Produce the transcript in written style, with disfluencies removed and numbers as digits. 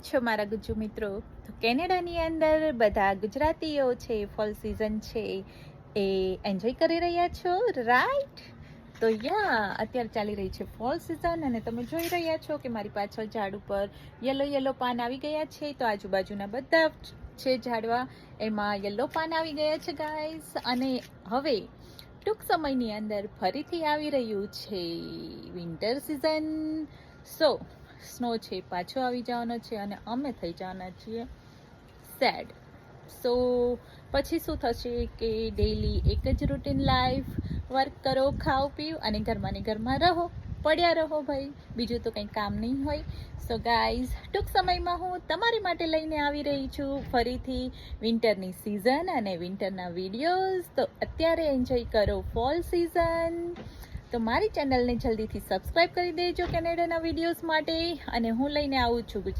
છો મારા ગુજ્જુ મિત્રો? તો કેનેડાની અંદર બધા ગુજરાતીઓ છે, ફોલ સિઝન છે એ એન્જોય કરી રહ્યા છો, રાઈટ? તો અત્યારે ચાલી રહી છે ફોલ સિઝન અને તમે જોઈ રહ્યા છો કે મારી પાછળ ઝાડ ઉપર યલો પાન આવી ગયા છે. તો આજુબાજુના બધા છે ઝાડવા એમાં યલો પાન આવી ગયા છે ગાઈઝ. અને હવે ટૂંક સમયની અંદર ફરીથી આવી રહ્યું છે વિન્ટર સિઝન. સ્નો છે પાછો આવી જવાનો છે અને અમે થઈ જવાના છીએ સેડ. પછી શું થશે કે ડેઈલી એક જ રૂટીન લાઈફ, વર્ક કરો, ખાઓ પીઓ અને ઘરમાં ને ઘરમાં રહો, પડ્યા રહો ભાઈ, બીજું તો કંઈ કામ નહીં હોય. સો ગાઈઝ, ટૂંક સમયમાં હું તમારી માટે લઈને આવી રહી છું ફરીથી વિન્ટરની સિઝન અને વિન્ટરના વિડીયોઝ. તો અત્યારે એન્જોય કરો ફોલ સિઝન. તો મારી ચેનલને જલ્દીથી સબસ્ક્રાઈબ કરી દેજો કેનેડાના વિડીયોઝ માટે. અને હું લઈને આવું છું ગુજરાત